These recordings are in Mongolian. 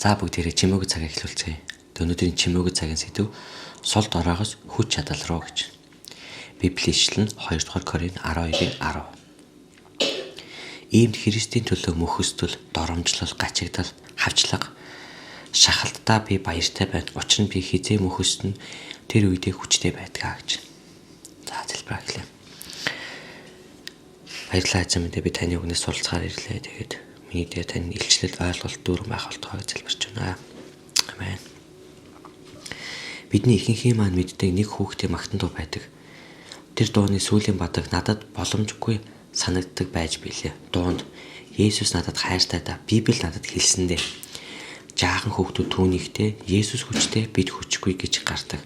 За бүгдээрээ чимээгүй цагаа эхлүүлцгээе. Өнөөдрийн чимээгүй цагийн сэдэв сул дороогоос хүч чадал руу гэж. Библийн ишлэл нь 2 дугаар Коринт 12:10. Иймд Христийн төлөө мөхөсдөл, доромжлол, гачигдал, хавчлага, шахалтдаа би баяртай байна. Учир нь би хизээ мөхөсдөн тэр үедээ хүчтэй байдгаа гэж. За залбираа хэлье. Баярлалаа эзэн минь, би таны үгнээс суралцахаар ирлээ. Тэгээд миний дээр таны илчлэл ойлголт дүүрэн байх болтугай гэж залбирч байна. Амен. Бидний ихэнхийн маань мэддэг нэг хүүхдээ магтан дуу байдаг. Тэр дууны сүүлийн бадаг надад боломжгүй санагддаг байж билээ. Дуунд Есүс надад хайртай да. Библи надад хэлсэндээ жаахан хүүхдүүд түүнийхтэй Есүс хүчтэй бид хүчгүй гэж гардаг.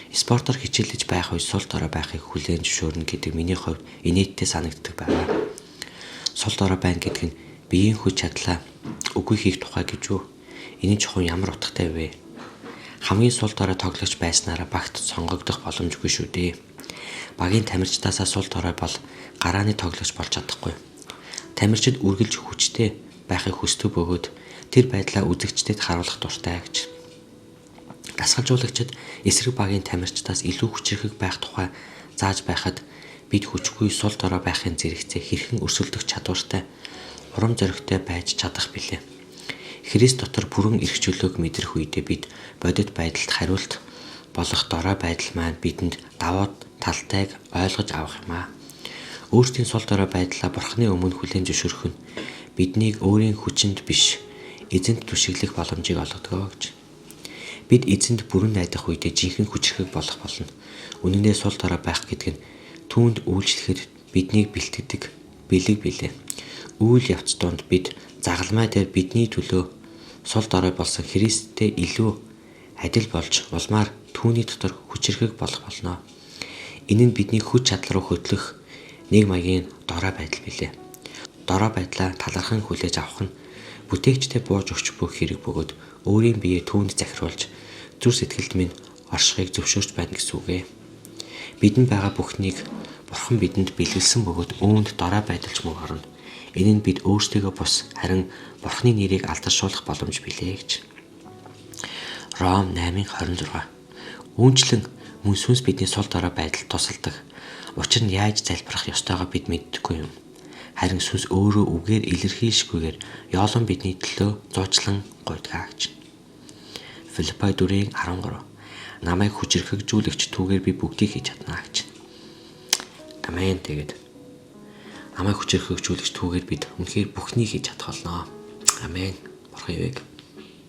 Спортоор хичээлж байх үе сул дорой байхыг хүлээн зөвшөөрнө гэдэг миний хувьд инээдтэй санагддаг байна. Сул дорой байна гэдэг нь биеийн хүч чадлаа үгүй хийх тухай гэж юу? Энэ чухал ямар утгатай вэ? Хамгийн сул дорой тоглогч байснараа багт сонгогдох боломжгүй шүү дээ. Багийн тамирчдаасаа сул дорой бол гарааны тоглогч болж чадахгүй. Тамирчид үргэлж хүчтэй байхыг хүсдэг бөгөөд тэр байдлаа үзэгчдэд харуулах дуртай гэж. Дасгалжуулагчид эсрэг багийн тамирчдаас илүү хүчрхэг байх тухай зааж байхад бид хүчгүй сул дорой байхын зэрэгцээ хэрхэн өрсөлдөх чадвартай урам зоригтой байж чадах билээ. Христ дотор бүрэн эрхчлөлөөг мэдрэх үедээ бид бодит байдалд хариулт болох дорой байдал маань бидэнд давуу талтайг ойлгож авах юм аа. Өөрсдийн сул дорой байдлаа Бурхны өмнө хүлээн зөвшөөрөх нь биднийг өөрийн хүчинд биш эзэнт түшиглэх боломжийг олгодог гэж. Бид эзэнд бүрэн найдах үедээ жинхэнэ хүчрхэг болох болно. Үнэндээ сул дорой байх гэдэг нь түүнд үйлчлэхэд биднийг бэлтгэдэг бэлэг билээ. Үйл явц донд бид загалмай дээр бидний төлөө сул дорой болсон Христтэй илүү адил болж улмаар түүний дотор хүчрхэг болох болно. Энэ нь бидний хүч чадал руу хөтлөх нэг маягийн дорой байдал билээ. Дорой байдлаа талархан хүлээж авах нь бүтээгчтэй бууж өгч бүх хэрэг бөгөөд өөрийн биеэ түүнд захируулж зүр сэтгэлд минь оршихыг зөвшөөрч байна гэсэн үг ээ. Бидэнд байгаа бүхнийг Бурхан бидэнд бэлгэлсэн бөгөөд үүнд дорой байдалч мөн орно. Энэ нь бид өөрсдөө бус харин Бурханы нэрийг алдаршуулах боломж билээ гэж. Ром 8:26. Үүнчлэн мөн сүнс бидний сул дорой байдалд тусалдаг. Учир нь яаж залбирах ёстойгоо бид мэддэггүй юм. Харин сүнс өөрөө үгээр илэрхийлшгүйгээр ёолон бидний төлөө зуучлан гуйдгаа гэж. Филиппой 4:13. Намайг хүчрхэгжүүлэгч түүгээр би бүгдийг хийж чадна гэж. Амен. Тэгээд намайг хүчрхэгжүүлэгч түүгээр бид үнэхээр бүхнийг хийж чадах болно. Амен. Бурхан ивэг.